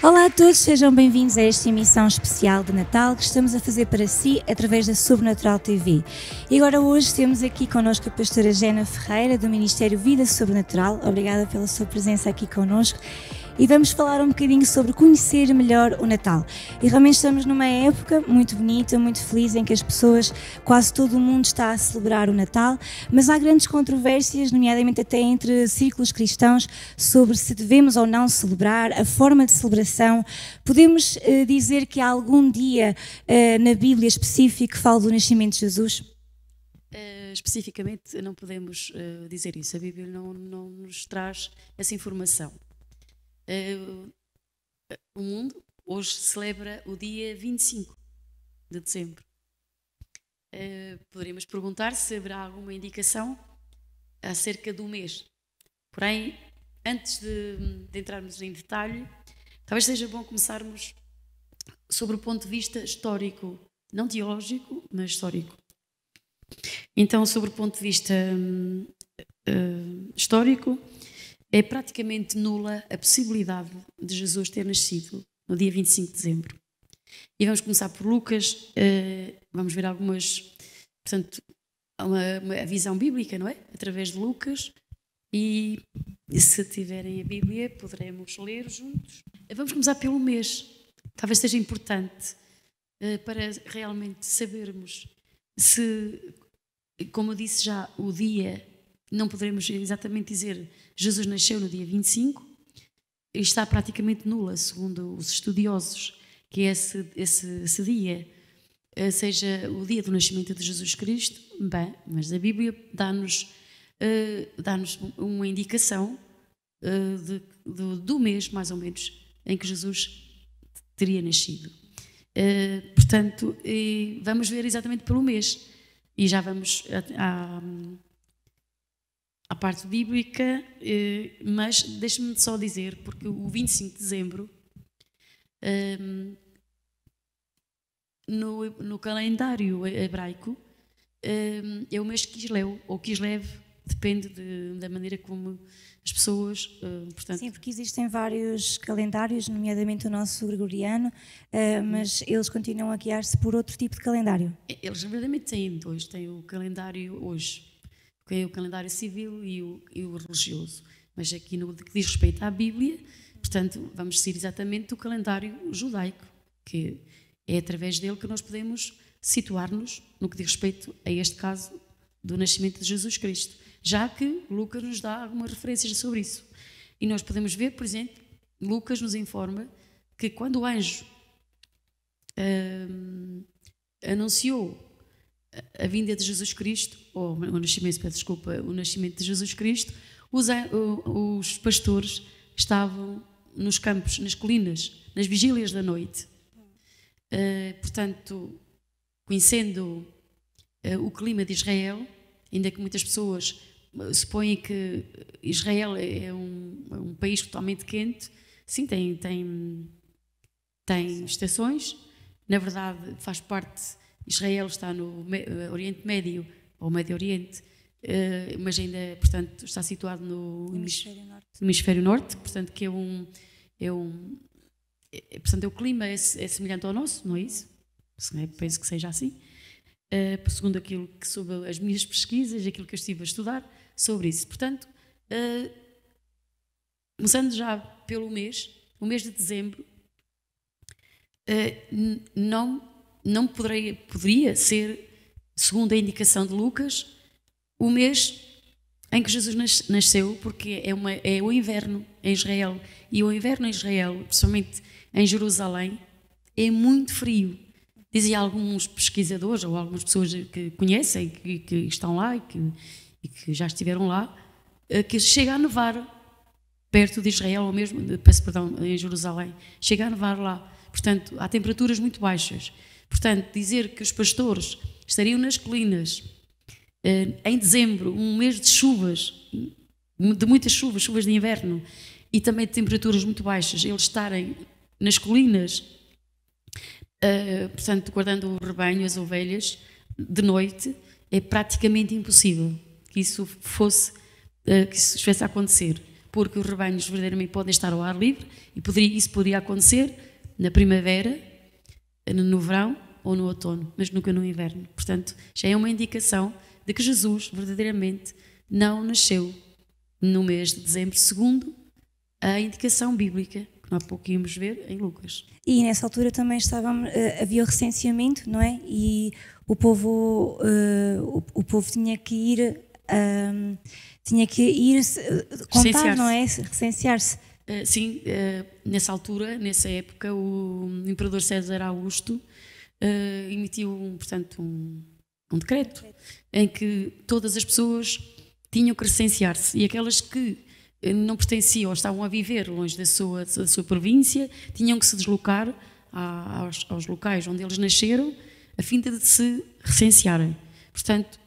Olá a todos, sejam bem-vindos a esta emissão especial de Natal que estamos a fazer para si através da Sobrenatural TV. E agora hoje temos aqui connosco a pastora Gena Ferreira do Ministério Vida Sobrenatural. Obrigada pela sua presença aqui connosco. E vamos falar um bocadinho sobre conhecer melhor o Natal. E realmente estamos numa época muito bonita, muito feliz, em que as pessoas, quase todo o mundo está a celebrar o Natal, mas há grandes controvérsias, nomeadamente até entre círculos cristãos, sobre se devemos ou não celebrar, a forma de celebração. Podemos dizer que há algum dia na Bíblia específico que fala do nascimento de Jesus? Especificamente não podemos dizer isso, a Bíblia não nos traz essa informação. O mundo hoje celebra o dia 25 de dezembro. Poderíamos perguntar se haverá alguma indicação acerca do mês. Porém, antes de entrarmos em detalhe, talvez seja bom começarmos sobre o ponto de vista histórico, não teológico, mas histórico. Então, sobre o ponto de vista histórico, é praticamente nula a possibilidade de Jesus ter nascido no dia 25 de dezembro. E vamos começar por Lucas, vamos ver algumas, portanto, uma visão bíblica, não é? Através de Lucas, e se tiverem a Bíblia, poderemos ler juntos. Vamos começar pelo mês, talvez seja importante para realmente sabermos se, como eu disse já, o dia, não poderemos exatamente dizer Jesus nasceu no dia 25, e está praticamente nula, segundo os estudiosos, que esse dia seja o dia do nascimento de Jesus Cristo. Bem, mas a Bíblia dá-nos uma indicação do mês, mais ou menos, em que Jesus teria nascido. Portanto, vamos ver exatamente pelo mês, e já vamos à parte bíblica, mas deixe-me só dizer, porque o 25 de dezembro, no calendário hebraico, é o mês Kislev, ou Kislev, depende da maneira como as pessoas... portanto... Sim, porque existem vários calendários, nomeadamente o nosso gregoriano, mas eles continuam a guiar-se por outro tipo de calendário. Eles, verdadeiramente, têm dois. Tem o calendário hoje, que é o calendário civil e o religioso. Mas aqui, no que diz respeito à Bíblia, portanto, vamos seguir exatamente o calendário judaico, que é através dele que nós podemos situar-nos no que diz respeito a este caso do nascimento de Jesus Cristo, já que Lucas nos dá algumas referências sobre isso. E nós podemos ver, por exemplo, Lucas nos informa que quando o anjo anunciou a vinda de Jesus Cristo, ou o nascimento de Jesus Cristo, os pastores estavam nos campos, nas colinas, nas vigílias da noite. Portanto, conhecendo o clima de Israel, ainda que muitas pessoas supõem que Israel é um país totalmente quente, sim, tem estações. Na verdade, faz parte... Israel está no Oriente Médio, ou Médio Oriente, mas ainda, portanto, está situado no Hemisfério Norte, portanto, que portanto, o clima é semelhante ao nosso, não é isso? Penso que seja assim, segundo aquilo que sobre as minhas pesquisas, aquilo que eu estive a estudar sobre isso. Portanto, começando já pelo mês, o mês de dezembro, não poderia ser, segundo a indicação de Lucas, o mês em que Jesus nasceu, porque é o inverno em Israel. E o inverno em Israel, principalmente em Jerusalém, é muito frio. Dizem alguns pesquisadores ou algumas pessoas que conhecem, que estão lá e que já estiveram lá, que chega a nevar perto de Israel, ou mesmo, em Jerusalém, chega a nevar lá. Portanto, há temperaturas muito baixas. Portanto, dizer que os pastores estariam nas colinas em dezembro, um mês de chuvas, de muitas chuvas de inverno, e também de temperaturas muito baixas, eles estarem nas colinas, portanto, guardando o rebanho, as ovelhas, de noite, é praticamente impossível que isso estivesse a acontecer. porque os rebanhos verdadeiramente podem estar ao ar livre e isso poderia acontecer na primavera, no verão ou no outono, mas nunca no inverno. Portanto, já é uma indicação de que Jesus verdadeiramente não nasceu no mês de dezembro, segundo a indicação bíblica, que há pouco íamos ver em Lucas. E nessa altura também havia o recenseamento, não é? E o povo tinha que ir contar, não é? Recensear-se. Sim, nessa altura, nessa época, o imperador César Augusto emitiu, portanto, um decreto em que todas as pessoas tinham que recensear-se, e aquelas que não pertenciam ou estavam a viver longe da sua província tinham que se deslocar aos locais onde eles nasceram a fim de se recensearem. Portanto,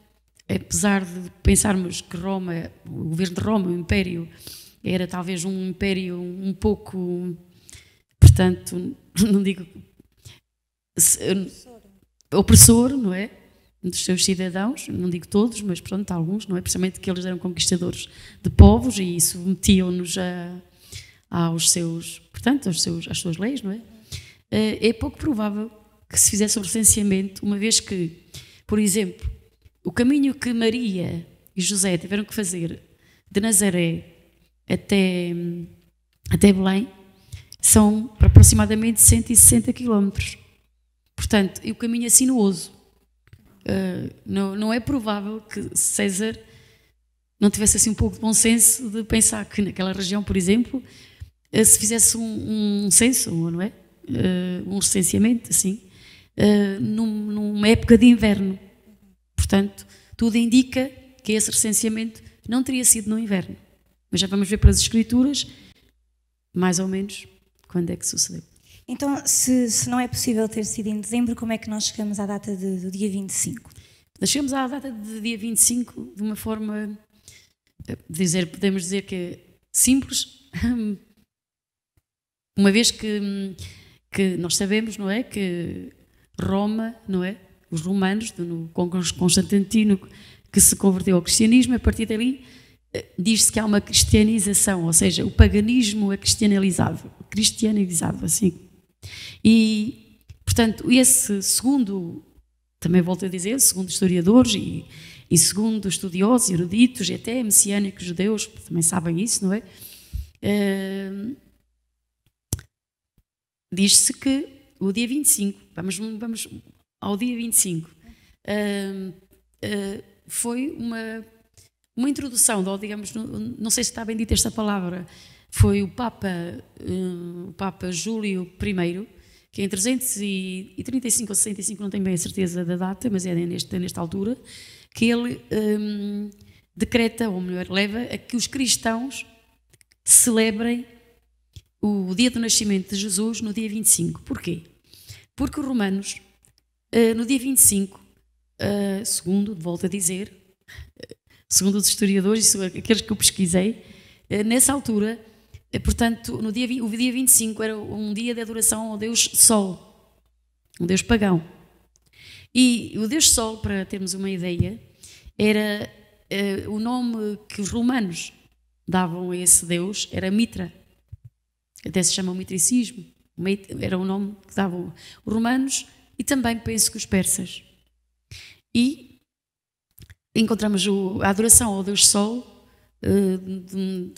apesar de pensarmos que Roma, o governo de Roma, o Império, era talvez um império um pouco, portanto, não digo opressor, não é? Dos seus cidadãos, não digo todos, mas pronto, alguns, não é? Principalmente que eles eram conquistadores de povos e submetiam-nos às suas leis, não é? É pouco provável que se fizesse o recenseamento, uma vez que, por exemplo, o caminho que Maria e José tiveram que fazer de Nazaré até Belém são aproximadamente 160 quilómetros. Portanto, e o caminho é sinuoso. Não é provável que César não tivesse assim um pouco de bom senso de pensar que naquela região, por exemplo, se fizesse um censo, não é? Um recenseamento, assim, numa época de inverno. Portanto, tudo indica que esse recenseamento não teria sido no inverno. Mas já vamos ver pelas Escrituras, mais ou menos, quando é que sucedeu. Então, se não é possível ter sido em dezembro, como é que nós chegamos à data do dia 25? Nós chegamos à data do dia 25 de uma forma, podemos dizer que é simples, uma vez que nós sabemos, não é, que Roma, não é, os romanos, com Constantino, que se converteu ao cristianismo, a partir dali diz-se que há uma cristianização, ou seja, o paganismo é cristianizado, assim. E, portanto, esse segundo, também volto a dizer, segundo historiadores e segundo estudiosos, eruditos e até messiânicos judeus, também sabem isso, não é? Diz-se que o dia 25, vamos ao dia 25, foi uma introdução, digamos, não sei se está bem dita esta palavra, foi o Papa Júlio I, que em 335 ou 65, não tenho bem a certeza da data, mas é nesta altura, que ele decreta, ou melhor, leva a que os cristãos celebrem o dia do nascimento de Jesus no dia 25. Porquê? Porque os romanos, no dia 25, volto a dizer, segundo os historiadores e aqueles que eu pesquisei, nessa altura, portanto, o dia 25 era um dia de adoração ao Deus Sol, um Deus pagão. E o Deus Sol, para termos uma ideia, era o nome que os romanos davam a esse Deus, era Mitra. Até se chama o mitricismo. Era o nome que davam os romanos e também penso que os persas. E encontramos a adoração ao Deus Sol de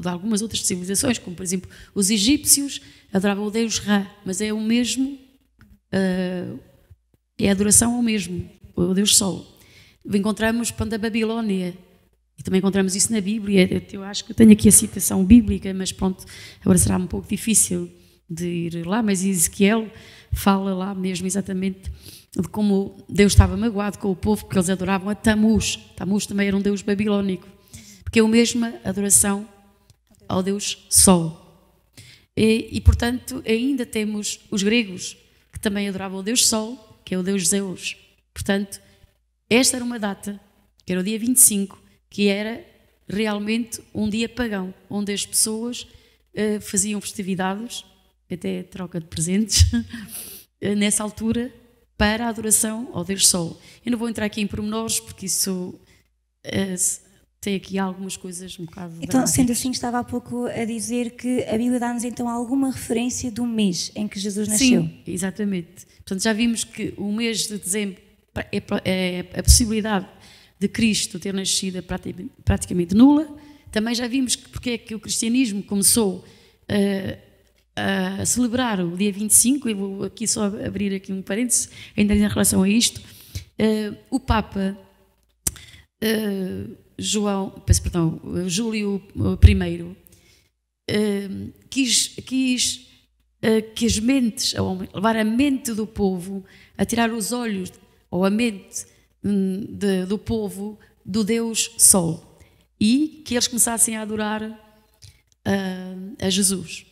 algumas outras civilizações, como por exemplo os egípcios adoravam o Deus Ra, mas é o mesmo, é a adoração ao mesmo, o Deus Sol. Encontramos da Babilónia, e também encontramos isso na Bíblia. Eu acho que eu tenho aqui a citação bíblica, mas pronto, agora será um pouco difícil de ir lá, mas Ezequiel fala lá mesmo exatamente de como Deus estava magoado com o povo, porque eles adoravam a Tamuz. Tamuz também era um deus babilónico, porque é a mesma adoração ao Deus Sol. E portanto, ainda temos os gregos, que também adoravam o Deus Sol, que é o Deus Zeus. Portanto, esta era uma data, que era o dia 25, que era realmente um dia pagão, onde as pessoas faziam festividades, até troca de presentes, nessa altura, para a adoração ao Deus Sol. Eu não vou entrar aqui em pormenores, porque isso tem aqui algumas coisas um bocado Então, dramáticas. sendo assim, estava há pouco a dizer que a Bíblia dá-nos então alguma referência do mês em que Jesus nasceu. Sim, exatamente. Portanto, já vimos que o mês de dezembro é a possibilidade de Cristo ter nascido praticamente nula. Também já vimos porque é que o cristianismo começou a celebrar o dia 25, eu vou aqui só abrir aqui um parênteses, ainda em relação a isto. O Papa Júlio I quis que as mentes, levar a mente do povo a tirar os olhos, ou a mente do povo, do Deus Sol, e que eles começassem a adorar a Jesus.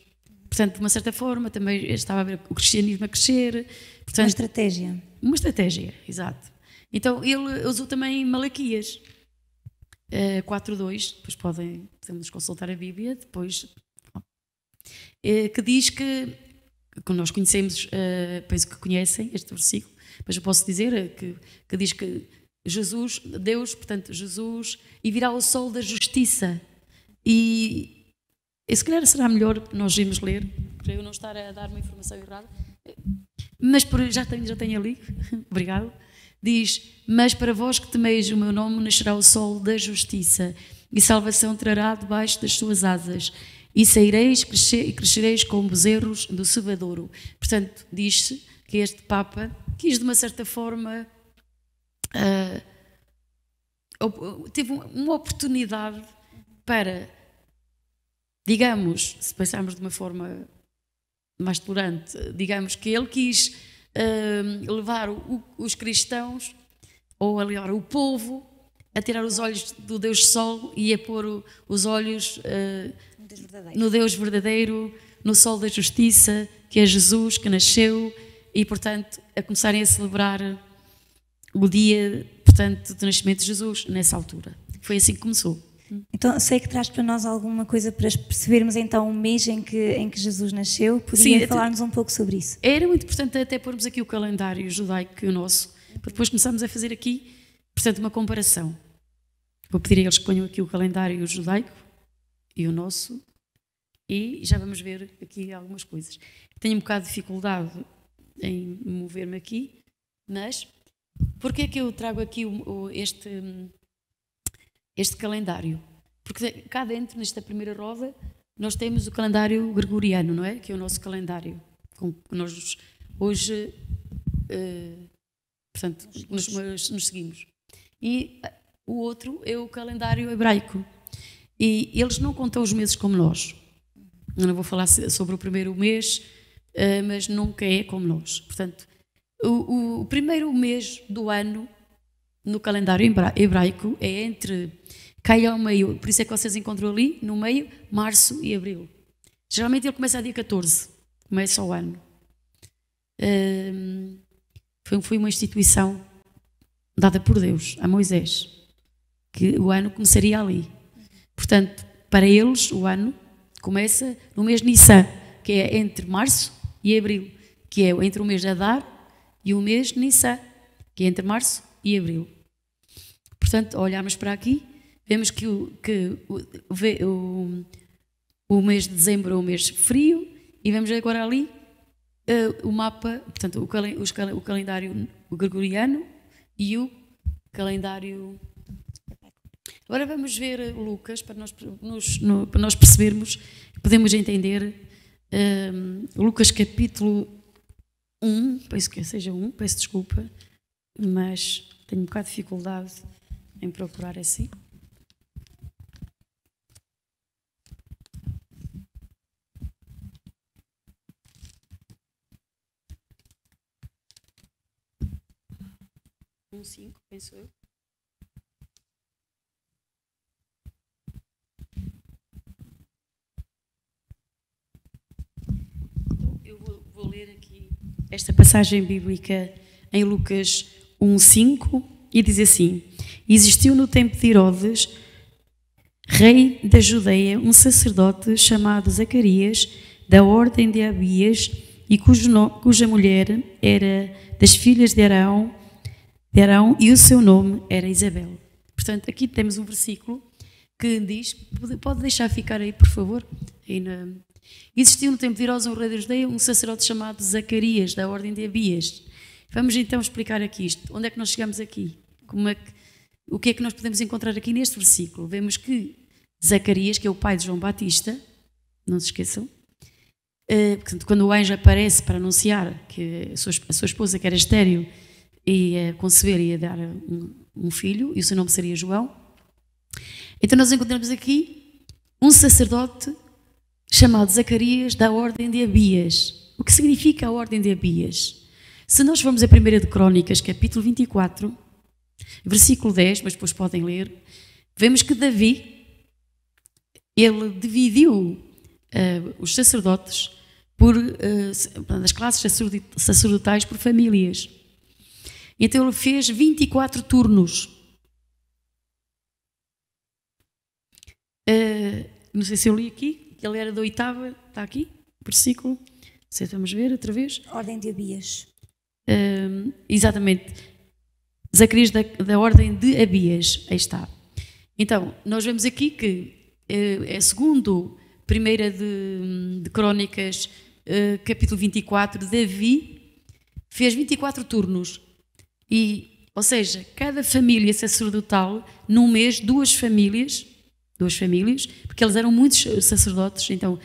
Portanto, de uma certa forma, também estava a ver o cristianismo a crescer. Portanto, uma estratégia. Uma estratégia, exato. Então, ele usou também Malaquias 4.2, depois podemos consultar a Bíblia, depois, que diz que nós conhecemos, penso que conhecem este versículo, mas eu posso dizer que diz que Jesus, Deus, portanto, Jesus, e virá o sol da justiça. E se calhar será melhor nós irmos ler, para eu não estar a dar uma informação errada, mas já tenho ali, obrigado. Diz: mas para vós que temeis o meu nome nascerá o sol da justiça, e salvação trará debaixo das suas asas, e saireis e crescereis como bezerros do cevadouro. Portanto, diz-se que este Papa quis de uma certa forma, teve uma oportunidade para, digamos, se pensarmos de uma forma mais tolerante, digamos que ele quis levar os cristãos, ou aliás o povo, a tirar os olhos do Deus Sol e a pôr os olhos no Deus verdadeiro, no Sol da Justiça, que é Jesus, que nasceu, e portanto a começarem a celebrar o dia, portanto, do nascimento de Jesus nessa altura. Foi assim que começou. Então, sei que traz para nós alguma coisa para percebermos então o mês em que Jesus nasceu. Podia falar-nos um pouco sobre isso? Era muito importante até pormos aqui o calendário judaico, que é o nosso, para depois começarmos a fazer aqui, portanto, uma comparação. Vou pedir a eles que ponham aqui o calendário judaico e o nosso, e já vamos ver aqui algumas coisas. Tenho um bocado de dificuldade em mover-me aqui, mas porquê é que eu trago aqui este calendário? Porque cá dentro, nesta primeira roda, nós temos o calendário gregoriano, não é? Que é o nosso calendário, com que nós hoje, portanto, nos seguimos. E o outro é o calendário hebraico. E eles não contam os meses como nós. Eu não vou falar sobre o primeiro mês, mas nunca é como nós. Portanto, o primeiro mês do ano no calendário hebraico é cai ao meio, por isso é que vocês encontram ali no meio, março e abril. Geralmente ele começa a dia 14, começa o ano. Foi uma instituição dada por Deus a Moisés, que o ano começaria ali. Portanto, para eles o ano começa no mês Nissan, que é entre março e abril, que é entre o mês de Adar e o mês Nissan, que é entre março e abril. Portanto, olharmos para aqui, vemos que o mês de dezembro é um mês frio, e vemos agora ali o mapa, portanto, o calendário gregoriano e o calendário. Agora vamos ver Lucas, para nós percebermos, podemos entender Lucas capítulo 1, penso que seja 1, peço desculpa, mas tenho um bocado de dificuldade em procurar assim. Um 5, penso eu. Então, eu vou ler aqui esta passagem bíblica em Lucas 1:5, e diz assim: existiu no tempo de Herodes, rei da Judeia, um sacerdote chamado Zacarias, da ordem de Abias, e cuja mulher era das filhas de Arão, e o seu nome era Isabel. Portanto, aqui temos um versículo que diz, pode deixar ficar aí, por favor, aí existiu no tempo de Herodes, um rei da Judeia, um sacerdote chamado Zacarias, da ordem de Abias. Vamos então explicar aqui isto. Onde é que nós chegamos aqui? O que é que nós podemos encontrar aqui neste versículo? Vemos que Zacarias, que é o pai de João Batista, não se esqueçam, portanto, quando o anjo aparece para anunciar que a sua esposa, que era estéril, ia conceber e ia dar um filho, e o seu nome seria João, então nós encontramos aqui um sacerdote chamado Zacarias, da ordem de Abias. O que significa a ordem de Abias? Se nós formos a 1 de Crônicas, capítulo 24, versículo 10, mas depois podem ler, vemos que Davi, ele dividiu os sacerdotes por as classes sacerdotais por famílias. Então ele fez 24 turnos. Não sei se eu li aqui, ele era da oitava, está aqui, versículo, sei, vamos ver outra vez. Ordem de Abias. Exatamente, Zacarias da ordem de Abias, aí está. Então, nós vemos aqui que é segundo 1 de Crônicas, capítulo 24, Davi fez 24 turnos, ou seja, cada família sacerdotal, num mês, duas famílias, porque eles eram muitos sacerdotes, então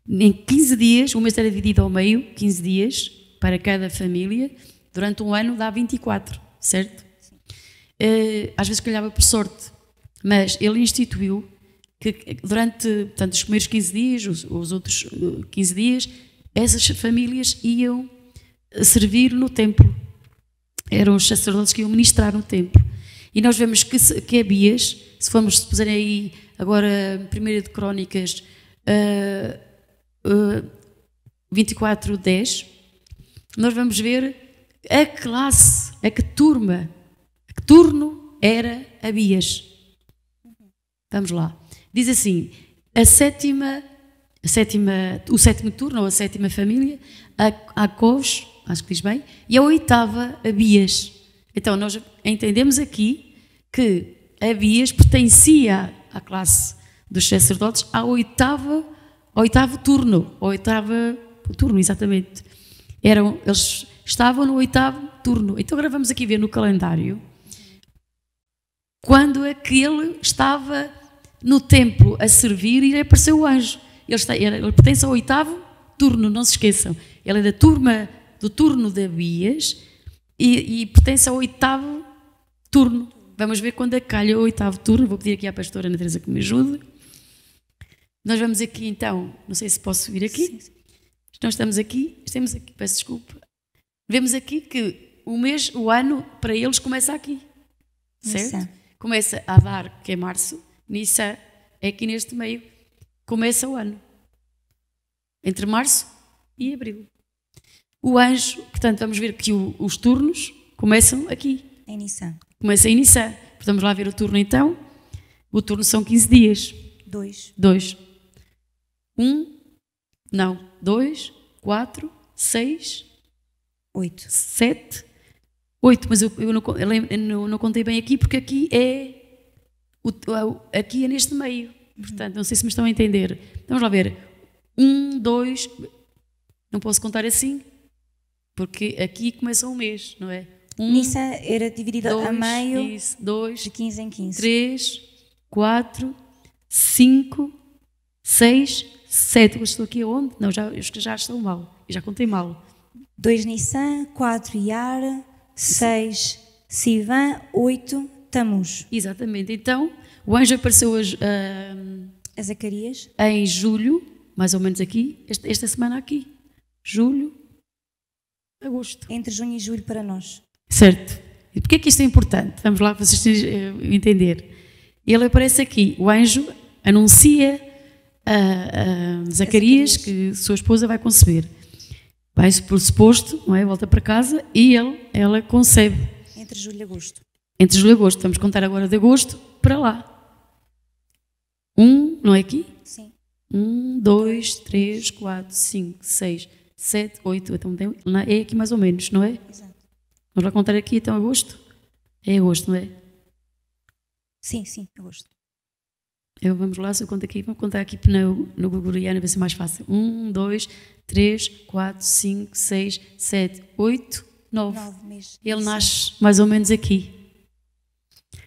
em 15 dias, o mês era dividido ao meio, 15 dias para cada família, durante um ano dá 24, certo? Às vezes calhava por sorte, mas ele instituiu que durante, portanto, os primeiros 15 dias, os outros 15 dias, essas famílias iam servir no templo. Eram os sacerdotes que iam ministrar no templo. E nós vemos que Abias, se puserem aí agora 1 de Crônicas 24:10, nós vamos ver a classe, a que turno era Abias. Vamos lá. Diz assim, o sétimo turno, ou a sétima família, Acós, acho que diz bem, e a oitava, Abias. Então, nós entendemos aqui que Abias pertencia à classe dos sacerdotes ao oitavo turno, exatamente. Eles estavam no oitavo turno. Então, agora vamos aqui ver no calendário quando é que ele estava no templo a servir e apareceu o anjo. Ele pertence ao oitavo turno, não se esqueçam. Ele é do turno de Abias e pertence ao oitavo turno. Vamos ver quando é que calha o oitavo turno. Vou pedir aqui à pastora Ana Teresa que me ajude. Nós vamos aqui então, não sei se posso subir aqui. Nós estamos aqui, peço desculpa. Vemos aqui que o ano para eles começa aqui, certo? Nissan. Começa a dar, que é março, Nissan é aqui neste meio, começa o ano. Entre março e abril. O anjo, portanto, vamos ver que os turnos começam aqui. Em Nissan. Começa em Nissan. Vamos lá ver o turno então. O turno são 15 dias. 2. 2, 4, 6, 8. 7, 8. Mas eu não contei bem aqui, porque aqui aqui é neste meio. Portanto, não sei se me estão a entender. Vamos lá ver. 1, 2, não posso contar assim, porque aqui começa um mês, não é? Nissan era dividida a meio, 2, de 15 em 15. 3, 4, 5, 6, 7. Eu estou aqui aonde? Não, já estou mal. Eu já contei mal. 2 Nissan, 4 Iyar, 6 Sivan, 8 Tammuz. Exatamente. Então, o anjo apareceu a Zacarias em julho, mais ou menos aqui, esta semana aqui. Julho, agosto. Entre junho e julho para nós. Certo. E porquê é que isto é importante? Vamos lá para vocês entender. Ele aparece aqui, o anjo anuncia a Zacarias que sua esposa vai conceber. Vai-se por suposto, não é? Volta para casa e ela concebe. Entre julho e agosto. Entre julho e agosto. Vamos contar agora de agosto para lá. Não é aqui? Sim. 1, 2, 3, 4, 5, 6, 7, 8. Então é aqui mais ou menos, não é? Exato. Vamos lá contar aqui então agosto? É agosto, não é? Sim, agosto. Vamos lá, se eu conto aqui, vamos contar aqui no gregoriano, vai ser mais fácil. 1, 2, 3, 4, 5, 6, 7, 8, 9. Ele nasce mais ou menos aqui.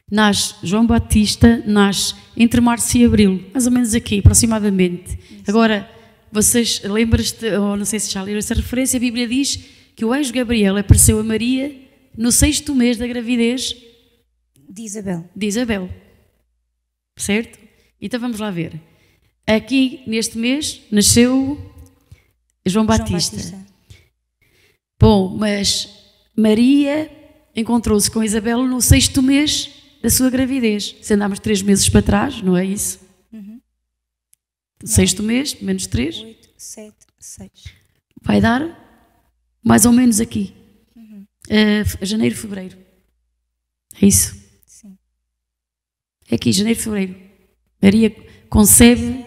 Nasce João Batista, nasce entre março e abril, mais ou menos aqui, aproximadamente. Isso. Agora, vocês lembram-se, ou não sei se já leram essa referência, a Bíblia diz que o anjo Gabriel apareceu a Maria no 6º mês da gravidez de Isabel. De Isabel. Certo? Então vamos lá ver. Aqui, neste mês, nasceu João Batista. Bom, mas Maria encontrou-se com Isabel no 6º mês da sua gravidez. Se andarmos 3 meses para trás, não é isso? Uhum. 6º mês, menos 3. 8, 7, 6. Vai dar mais ou menos aqui. Uhum. Janeiro, fevereiro. É isso? Sim. É aqui, janeiro, fevereiro. Maria concebe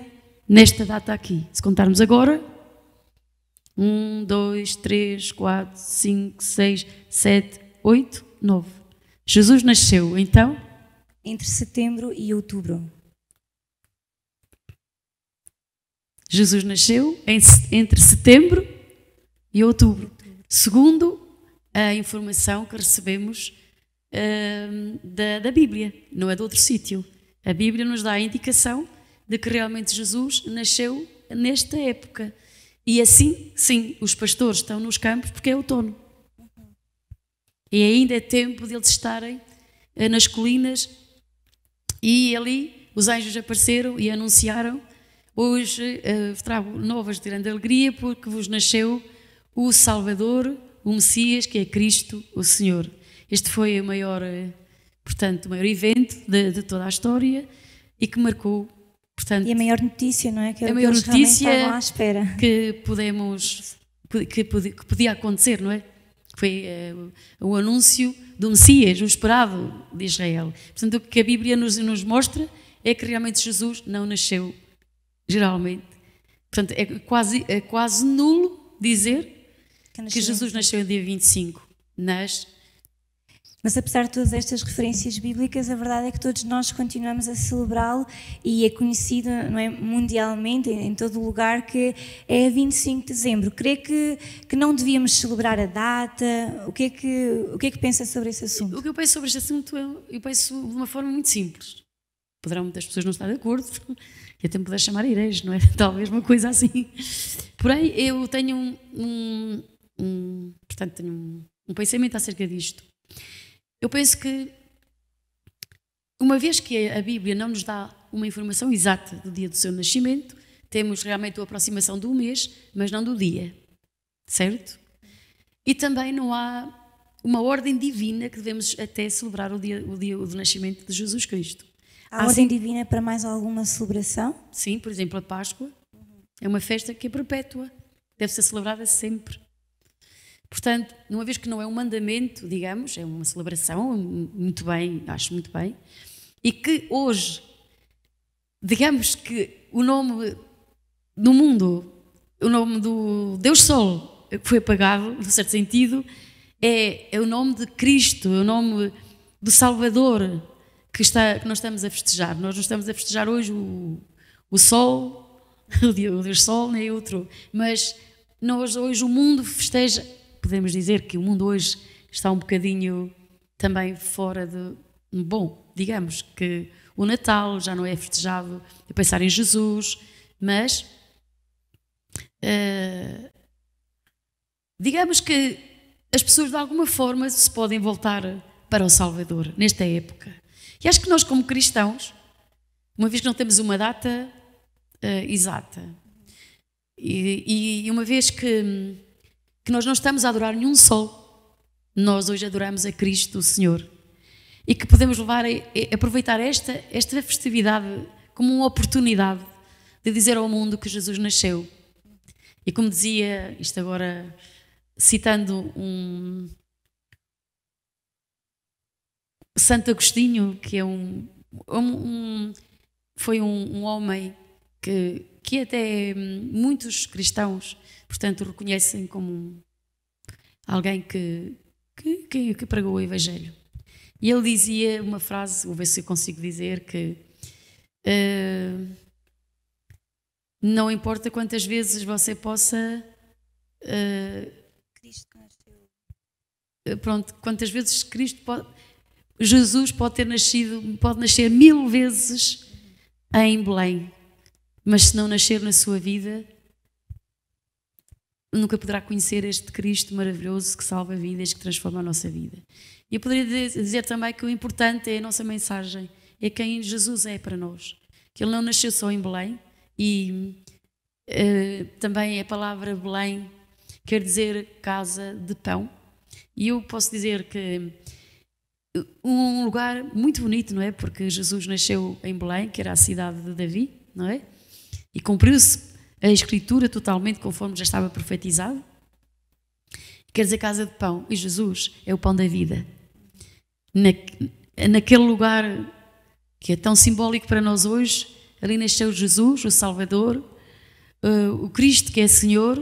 nesta data aqui. Se contarmos agora, 1, 2, 3, 4, 5, 6, 7, 8, 9. Jesus nasceu, então? Entre setembro e outubro. Jesus nasceu entre setembro e outubro. Segundo a informação que recebemos da Bíblia, não é de outro sítio. A Bíblia nos dá a indicação de que realmente Jesus nasceu nesta época. E assim, sim, os pastores estão nos campos porque é outono. E ainda é tempo de eles estarem nas colinas. E ali os anjos apareceram e anunciaram: hoje trago novas de grande alegria, porque vos nasceu o Salvador, o Messias, que é Cristo, o Senhor. Este foi o maior, portanto, o maior evento de toda a história e que marcou, portanto... E a maior notícia, não é? Que a maior notícia à espera. que podia acontecer, não é? Foi o anúncio do Messias, o esperado de Israel. Portanto, o que a Bíblia nos mostra é que realmente Jesus não nasceu, geralmente. Portanto, é quase nulo dizer que Jesus nasceu no dia 25. Mas apesar de todas estas referências bíblicas, a verdade é que todos nós continuamos a celebrá-lo e é conhecido, não é, mundialmente, em todo o lugar, que é 25 de dezembro. Creio que não devíamos celebrar a data. O que é que pensa sobre esse assunto? O que eu penso sobre este assunto, eu penso de uma forma muito simples. Poderão muitas pessoas não estar de acordo, e até me poder chamar herege, não é? Talvez uma coisa assim. Porém, eu tenho portanto, tenho um pensamento acerca disto. Eu penso que, uma vez que a Bíblia não nos dá uma informação exata do dia do seu nascimento, temos realmente a aproximação do mês, mas não do dia, certo? E também não há uma ordem divina que devemos até celebrar o dia do nascimento de Jesus Cristo. Há ordem divina para mais alguma celebração? Sim, por exemplo, a Páscoa é uma festa que é perpétua, deve ser celebrada sempre. Portanto, uma vez que não é um mandamento, digamos, é uma celebração, muito bem, acho muito bem, e que hoje, digamos que o nome do mundo, o nome do Deus Sol, que foi apagado, num certo sentido, é o nome de Cristo, é o nome do Salvador que nós estamos a festejar. Nós não estamos a festejar hoje o Sol, o Deus Sol, nem outro, mas nós hoje o mundo festeja. Podemos dizer que o mundo hoje está um bocadinho também fora de... Bom, digamos que o Natal já não é festejado a pensar em Jesus, mas digamos que as pessoas de alguma forma se podem voltar para o Salvador nesta época. E acho que nós, como cristãos, uma vez que não temos uma data exata e uma vez que nós não estamos a adorar nenhum sol, nós hoje adoramos a Cristo, o Senhor, e que podemos aproveitar esta festividade como uma oportunidade de dizer ao mundo que Jesus nasceu. E como dizia, isto agora citando Santo Agostinho, que é foi um homem que até muitos cristãos, portanto, reconhecem como alguém que pregou o Evangelho. E ele dizia uma frase, vou ver se eu consigo dizer, que Não importa quantas vezes você possa... quantas vezes Jesus pode nascer 1000 vezes em Belém, mas se não nascer na sua vida, nunca poderá conhecer este Cristo maravilhoso que salva vidas, que transforma a nossa vida. E eu poderia dizer também que o importante é a nossa mensagem, é quem Jesus é para nós, que Ele não nasceu só em Belém, e também a palavra Belém quer dizer casa de pão, e eu posso dizer que um lugar muito bonito, não é? Porque Jesus nasceu em Belém, que era a cidade de Davi, não é? E cumpriu-se a Escritura totalmente conforme já estava profetizado. Quer dizer casa de pão, e Jesus é o pão da vida. Naquele lugar que é tão simbólico para nós hoje, ali nasceu Jesus, o Salvador, o Cristo que é Senhor,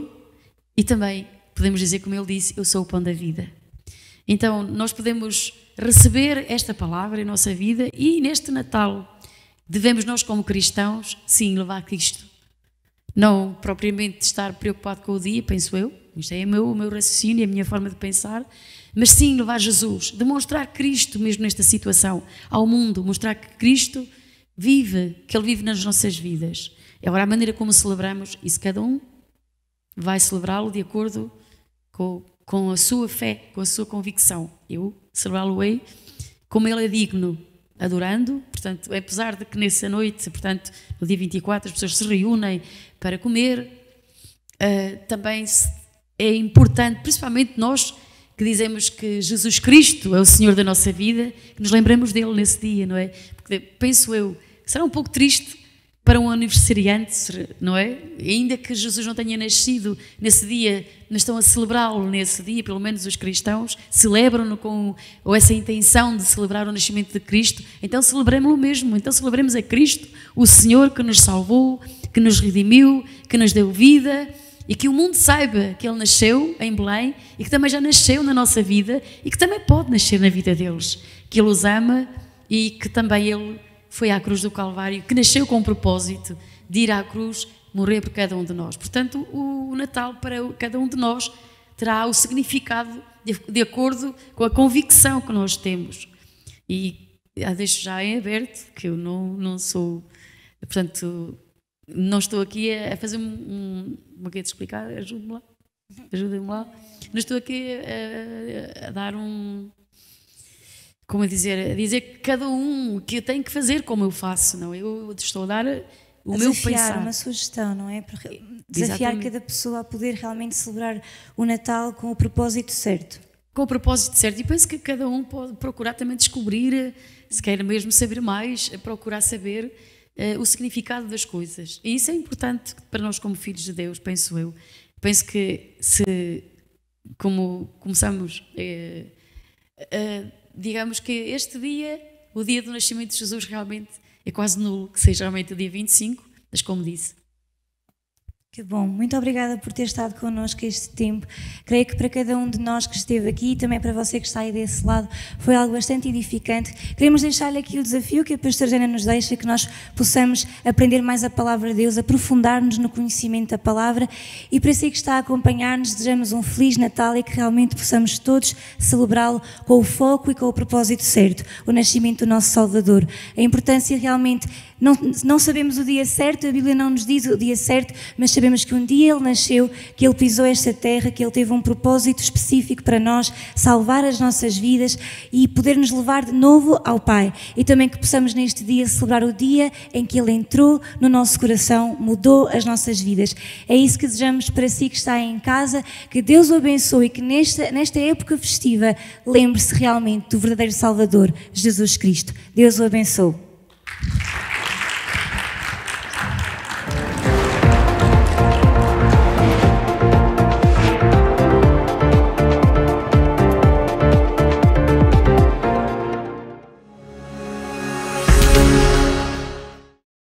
e também podemos dizer, como Ele disse, eu sou o pão da vida. Então nós podemos receber esta palavra em nossa vida, e neste Natal devemos nós como cristãos, sim, levar Cristo. Não propriamente estar preocupado com o dia, penso eu, isto é o meu raciocínio, a minha forma de pensar, mas sim levar Jesus, demonstrar Cristo mesmo nesta situação ao mundo, mostrar que Cristo vive, que Ele vive nas nossas vidas. Agora, a maneira como celebramos, isso cada um vai celebrá-lo de acordo com a sua fé, com a sua convicção. Eu celebrá-lo-ei como Ele é digno, adorando, portanto, apesar de que nessa noite, portanto, no dia 24, as pessoas se reúnem para comer, também é importante, principalmente nós que dizemos que Jesus Cristo é o Senhor da nossa vida, que nos lembramos dele nesse dia, não é? Porque penso eu, será um pouco triste para um aniversariante, não é? Ainda que Jesus não tenha nascido nesse dia, não estão a celebrá-lo nesse dia, pelo menos os cristãos celebram-no com essa intenção de celebrar o nascimento de Cristo, então celebremos-lo mesmo, então celebremos a Cristo, o Senhor que nos salvou, que nos redimiu, que nos deu vida, e que o mundo saiba que Ele nasceu em Belém e que também já nasceu na nossa vida e que também pode nascer na vida deles, que Ele os ama e que também Ele foi à cruz do Calvário, que nasceu com o propósito de ir à cruz morrer por cada um de nós. Portanto, o Natal para cada um de nós terá o significado de acordo com a convicção que nós temos. E deixo já em aberto que eu não sou, portanto, não estou aqui a fazer como é que é de explicar? Ajude-me lá. Não estou aqui a dar como a dizer que cada um que tem que fazer como eu faço, não? Eu estou a dar o meu pensar. Uma sugestão, não é? Desafiar cada pessoa a poder realmente celebrar o Natal com o propósito certo. Com o propósito certo. E penso que cada um pode procurar também descobrir, se quer mesmo saber mais, procurar saber o significado das coisas. E isso é importante para nós como filhos de Deus, penso eu. Penso que como começamos, digamos que este dia, o dia do nascimento de Jesus, realmente é quase nulo que seja realmente o dia 25, mas como disse. Que bom, muito obrigada por ter estado connosco este tempo. Creio que para cada um de nós que esteve aqui e também para você que está aí desse lado foi algo bastante edificante. Queremos deixar-lhe aqui o desafio que a pastora Jana nos deixa, que nós possamos aprender mais a palavra de Deus, aprofundar-nos no conhecimento da palavra, e para si que está a acompanhar-nos, desejamos um Feliz Natal e que realmente possamos todos celebrá-lo com o foco e com o propósito certo, o nascimento do nosso Salvador. A importância realmente, não sabemos o dia certo, a Bíblia não nos diz o dia certo, mas sabemos que um dia Ele nasceu, que Ele pisou esta terra, que Ele teve um propósito específico para nós, salvar as nossas vidas e poder nos levar de novo ao Pai. E também que possamos neste dia celebrar o dia em que Ele entrou no nosso coração, mudou as nossas vidas. É isso que desejamos para si que está em casa, que Deus o abençoe e que nesta época festiva lembre-se realmente do verdadeiro Salvador, Jesus Cristo. Deus o abençoe.